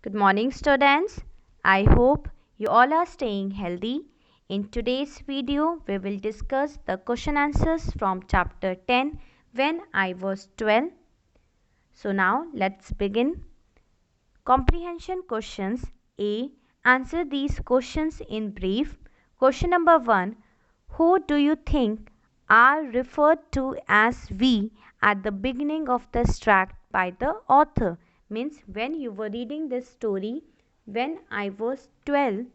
Good morning, students. I hope you all are staying healthy. In today's video, we will discuss the question answers from chapter 10 when I was 12. So now let's begin. Comprehension questions. A. Answer these questions in brief. Question number 1. Who do you think are referred to as we at the beginning of the tract by the author? Means when you were reading this story when I was 12.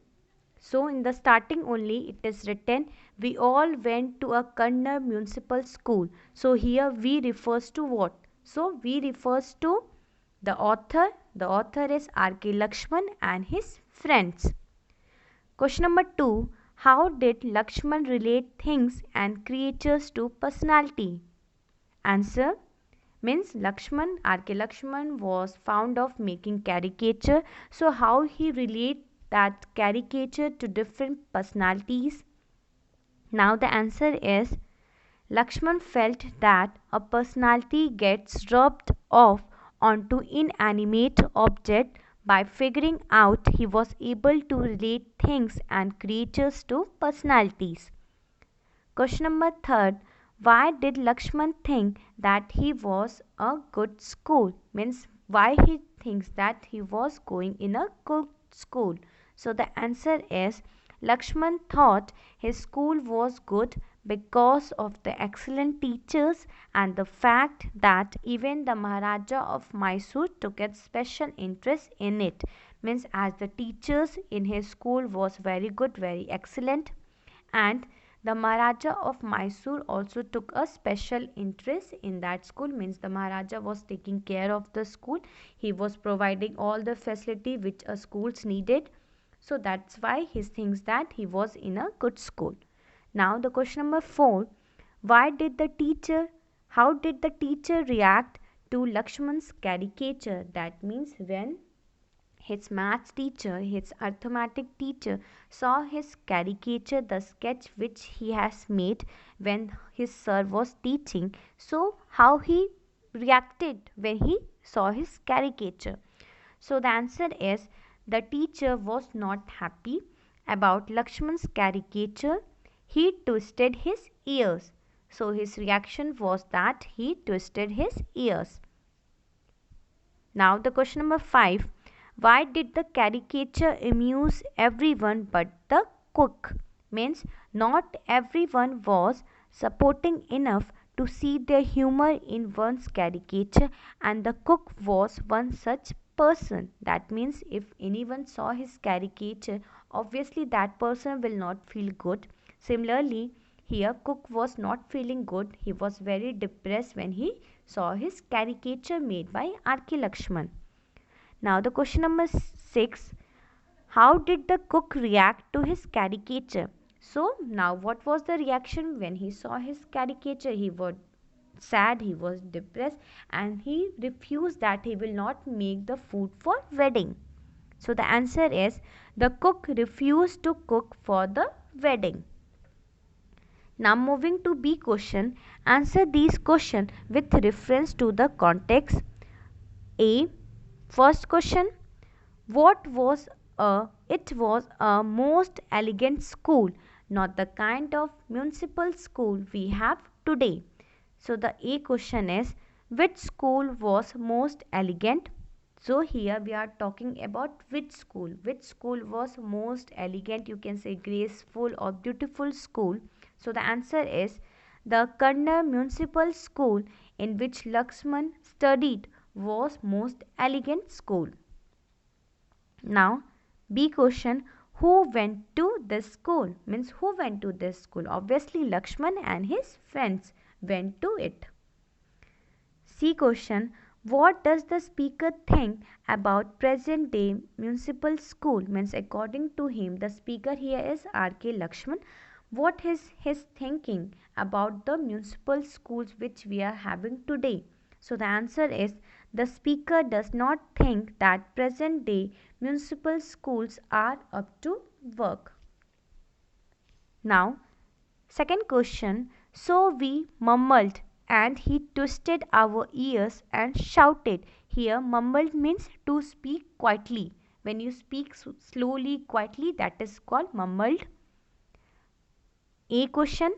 So in the starting only it is written we all went to a Kannada municipal school. So here we refers to what? So we refers to the author. The author is R.K. Lakshman and his friends. Question number 2. How did Lakshman relate things and creatures to personality? Answer means Lakshman, R.K. Lakshman was fond of making caricature. So how he relate that caricature to different personalities? Now the answer is Lakshman felt that a personality gets rubbed off onto inanimate object. By figuring out he was able to relate things and creatures to personalities. Question number 3. Why did Lakshman think that he was a good school? Means why he thinks that he was going in a good school. So the answer is Lakshman thought his school was good because of the excellent teachers and the fact that even the Maharaja of Mysore took a special interest in it. Means as the teachers in his school was very good, very excellent, and the Maharaja of Mysore also took a special interest in that school. Means the Maharaja was taking care of the school. He was providing all the facility which a schools needed. So that's why he thinks that he was in a good school. Now the question number 4. How did the teacher react to Lakshman's caricature? That means when his maths teacher, his arithmetic teacher saw his caricature, the sketch which he has made when his sir was teaching. So how he reacted when he saw his caricature? So the answer is the teacher was not happy about Lakshman's caricature. He twisted his ears. So his reaction was that he twisted his ears. Now the question number 5. Why did the caricature amuse everyone but the cook? Means not everyone was supporting enough to see their humor in one's caricature, and the cook was one such person. That means if anyone saw his caricature, obviously that person will not feel good. Similarly, here cook was not feeling good. He was very depressed when he saw his caricature made by R.K. Lakshman. Now the question number 6. How did the cook react to his caricature? So now what was the reaction when he saw his caricature? He was sad, he was depressed, and he refused that he will not make the food for wedding. So the answer is the cook refused to cook for the wedding. Now moving to B question, answer these questions with reference to the context. A. First question, what was a? It was a most elegant school, not the kind of municipal school we have today. So the A question is, which school was most elegant? So here we are talking about which school. Which school was most elegant? You can say graceful or beautiful school. So the answer is the Kannada Municipal School in which Lakshman studied was most elegant school. Now B question, who went to this school? Means who went to this school? Obviously Lakshman and his friends went to it. C question, what does the speaker think about present day municipal school? Means according to him, the speaker here is R.K. Lakshman. What is his thinking about the municipal schools which we are having today? So the answer is the speaker does not think that present day municipal schools are up to work. Now, second question, so we mumbled and he twisted our ears and shouted. Here mumbled means to speak quietly. When you speak slowly, quietly, that is called mumbled. A question,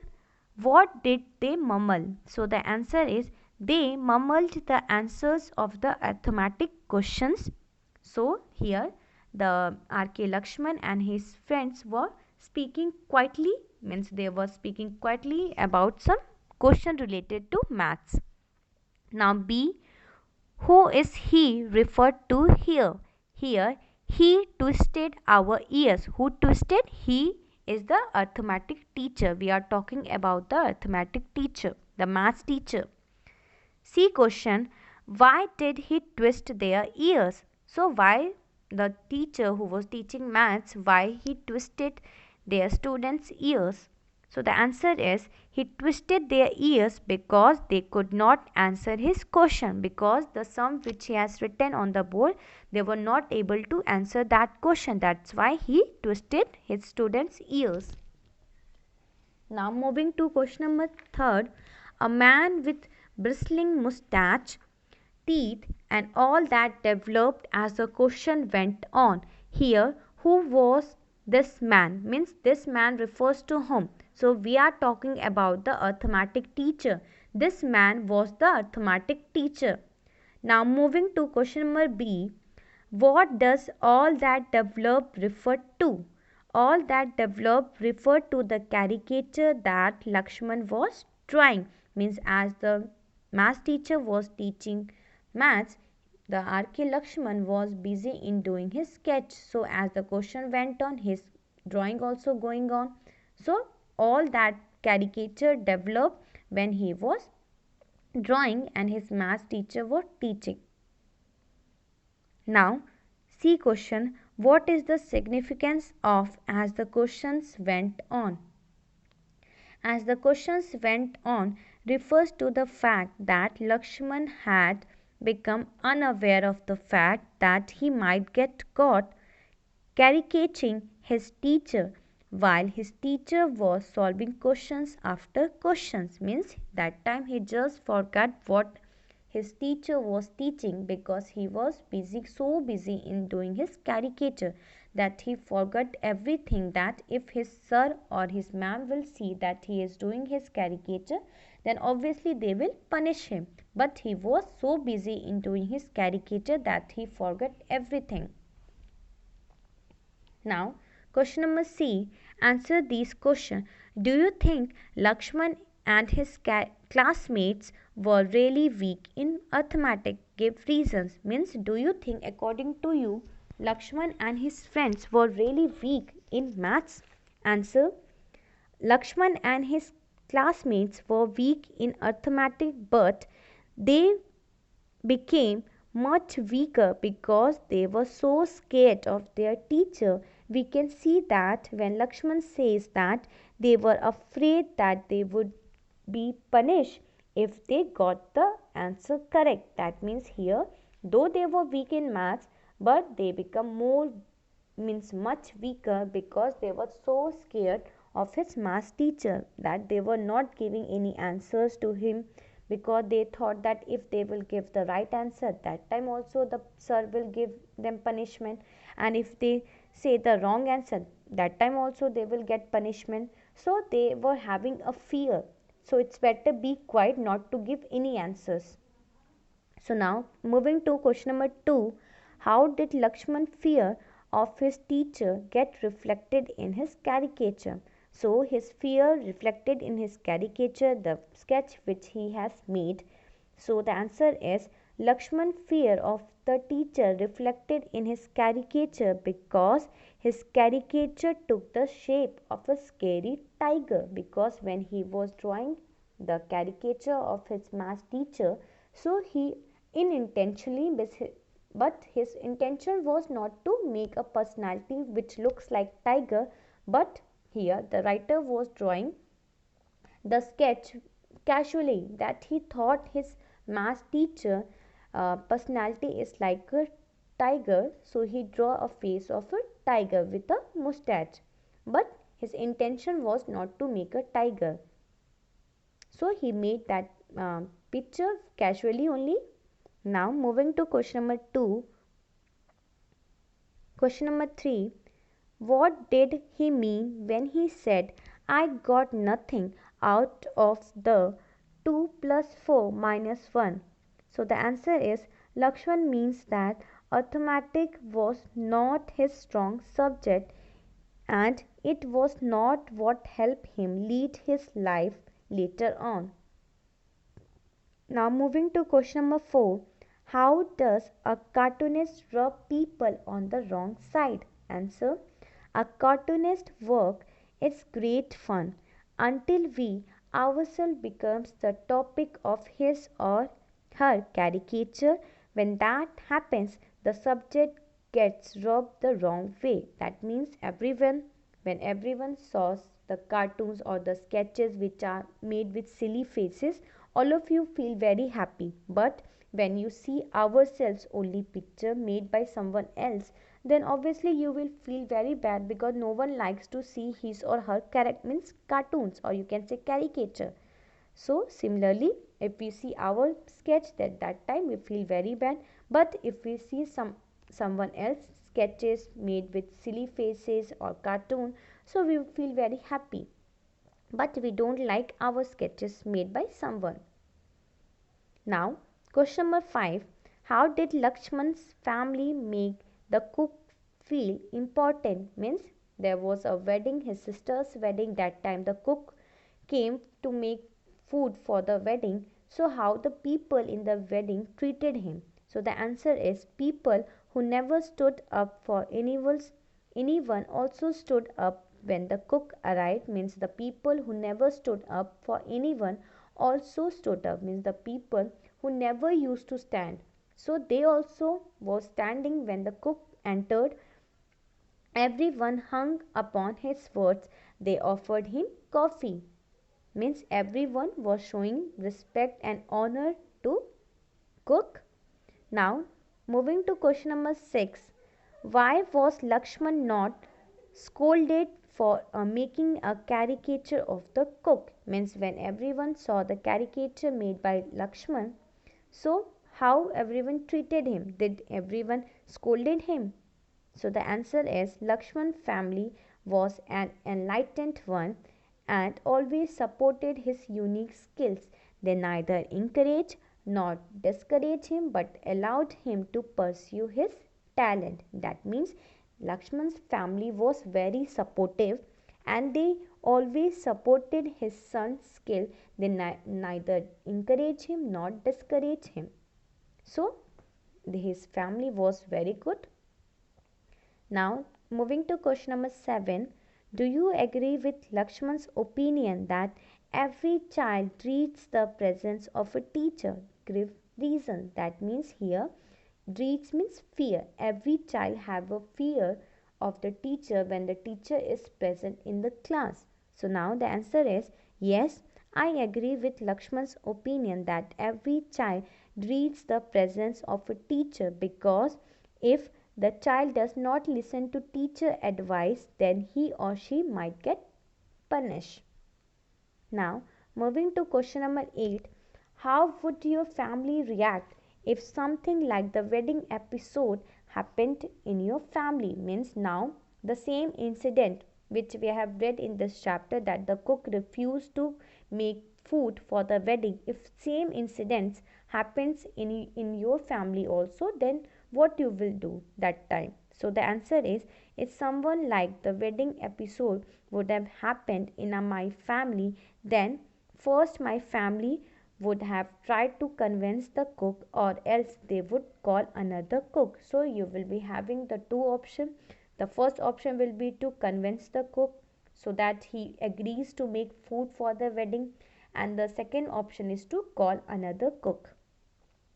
what did they mumble? So the answer is they mumbled the answers of the arithmetic questions. So here the R.K. Lakshman and his friends were speaking quietly, means they were speaking quietly about some question related to maths. Now B, who is he referred to here? Here, he twisted our ears. Who twisted? He is the arithmetic teacher. We are talking about the arithmetic teacher, the maths teacher. C question, why did he twist their ears? So why the teacher who was teaching maths, why he twisted their students' ears? So the answer is he twisted their ears because they could not answer his question, because the sum which he has written on the board, they were not able to answer that question. That's why he twisted his students' ears. Now moving to question number third, a man with bristling mustache, teeth and all that developed as the question went on. Here, who was this man? Means this man refers to whom? So we are talking about the arithmetic teacher. This man was the arithmetic teacher. Now moving to question number B, what does all that developed refer to? All that developed refer to the caricature that Lakshman was drawing. Means as the math teacher was teaching maths, the R.K. Lakshman was busy in doing his sketch. So as the question went on, his drawing also going on. So all that caricature developed when he was drawing and his math teacher was teaching. Now, C question, what is the significance of as the questions went on? As the questions went on refers to the fact that Lakshman had become unaware of the fact that he might get caught caricaturing his teacher while his teacher was solving questions after questions. Means that time he just forgot what his teacher was teaching because he was so busy in doing his caricature that he forgot everything, that if his sir or his ma'am will see that he is doing his caricature, then obviously they will punish him. But he was so busy in doing his caricature that he forgot everything. Now, question number C. Answer these questions. Do you think Lakshman and his classmates were really weak in arithmetic? Give reasons. Means, do you think, according to you, Lakshman and his friends were really weak in maths? Answer. Lakshman and his classmates were weak in arithmetic, but they became much weaker because they were so scared of their teacher. We can see that when Lakshman says that they were afraid that they would be punished if they got the answer correct. That means here, though they were weak in maths, but they become more, means much weaker, because they were so scared of his math teacher that they were not giving any answers to him, because they thought that if they will give the right answer, that time also the sir will give them punishment, and if they say the wrong answer, that time also they will get punishment. So they were having a fear, so it's better be quiet, not to give any answers. So now moving to question number 2, how did Lakshman fear of his teacher get reflected in his caricature? So his fear reflected in his caricature, the sketch which he has made. So the answer is Lakshman fear of the teacher reflected in his caricature because his caricature took the shape of a scary tiger, because when he was drawing the caricature of his math teacher, so he unintentionally, but his intention was not to make a personality which looks like tiger, but here the writer was drawing the sketch casually, that he thought his math teacher personality is like a tiger, so he draw a face of a tiger with a mustache, but his intention was not to make a tiger, so he made that picture casually only. Now moving to question number 2. question number 3. What did he mean when he said, I got nothing out of the 2 plus 4 minus 1? So the answer is Lakshman means that arithmetic was not his strong subject and it was not what helped him lead his life later on. Now moving to question number 4. How does a cartoonist rub people on the wrong side? Answer. A cartoonist work is great fun until we ourselves becomes the topic of his or her caricature. When that happens, the subject gets rubbed the wrong way. That means when everyone saw the cartoons or the sketches which are made with silly faces, all of you feel very happy. But when you see ourselves only picture made by someone else, then obviously you will feel very bad because no one likes to see his or her character means cartoons, or you can say caricature. So similarly, if we see our sketch at that time we feel very bad, but if we see someone else sketches made with silly faces or cartoon, so we feel very happy, but we don't like our sketches made by someone. Now, question number 5. How did Lakshman's family make the cook feel important? Means there was a wedding, his sister's wedding, that time the cook came to make food for the wedding. So how the people in the wedding treated him? So the answer is people who never stood up for anyone also stood up when the cook arrived. Means the people who never stood up for anyone also stood up, means the people who never used to stand, so they also were standing when the cook entered. Everyone hung upon his words. They offered him coffee, means everyone was showing respect and honor to cook. Now moving to question number 6. Why was Lakshman not scolded for making a caricature of the cook? Means when everyone saw the caricature made by Lakshman, so how everyone treated him? Did everyone scolded him? So the answer is Lakshman family was an enlightened one and always supported his unique skills. They neither encouraged nor discouraged him but allowed him to pursue his talent. That means Lakshman's family was very supportive and they always supported his son's skill. They neither encouraged him nor discouraged him. So his family was very good. Now moving to question number 7. Do you agree with Lakshman's opinion that every child dreads the presence of a teacher? Give reason. That means here dreads means fear. Every child have a fear of the teacher when the teacher is present in the class. So now the answer is yes, I agree with Lakshman's opinion that every child dreads the presence of a teacher, because if the child does not listen to teacher advice, then he or she might get punished. Now moving to question number 8. How would your family react if something like the wedding episode happened in your family? Means now the same incident which we have read in this chapter, that the cook refused to make food for the wedding, if same incidents happens in your family also, then what you will do that time? So the answer is, if someone like the wedding episode would have happened in my family, then first my family would have tried to convince the cook, or else they would call another cook. So you will be having the two options. The first option will be to convince the cook so that he agrees to make food for the wedding, and the second option is to call another cook.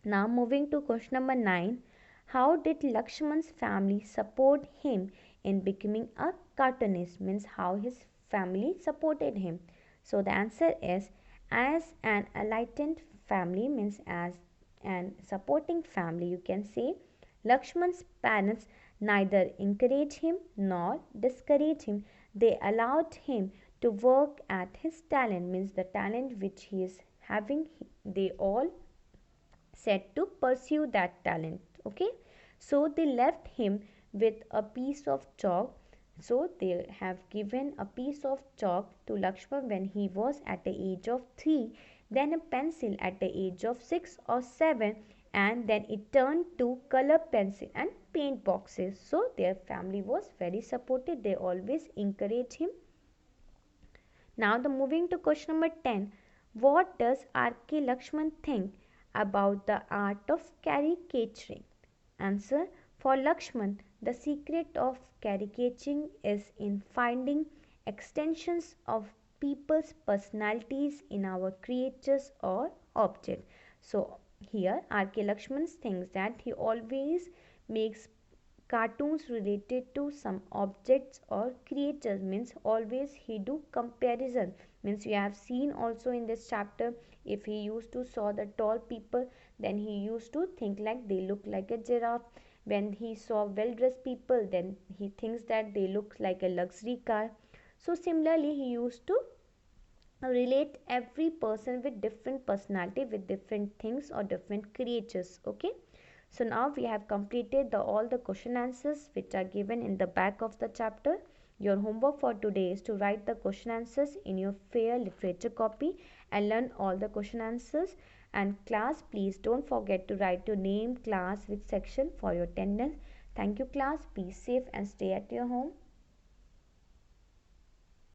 Now moving to question number 9. How did Lakshman's family support him in becoming a cartoonist? Means how his family supported him. So the answer is, as an enlightened family, means as an supporting family, you can say Lakshman's parents neither encouraged him nor discouraged him. They allowed him to work at his talent, means the talent which he is having, they all said to pursue that talent. Okay, so they left him with a piece of chalk. So they have given a piece of chalk to Lakshman when he was at the age of 3, then a pencil at the age of 6 or 7, and then it turned to color pencil and paint boxes. So their family was very supportive. They always encourage him. Now the moving to question number 10. What does R.K. Lakshman think about the art of caricaturing? Answer. For Lakshman, the secret of caricaturing is in finding extensions of people's personalities in our creatures or objects. So here R.K. Lakshman thinks that he always makes cartoons related to some objects or creatures, means always he do comparison, means you have seen also in this chapter, if he used to saw the tall people, then he used to think like they look like a giraffe. When he saw well dressed people, then he thinks that they look like a luxury car. So similarly he used to relate every person with different personality, with different things or different creatures. Okay, so now we have completed all the question answers which are given in the back of the chapter. Your homework for today is to write the question answers in your fair literature copy and learn all the question answers. And class, please don't forget to write your name, class, which section for your attendance. Thank you class. Be safe and stay at your home.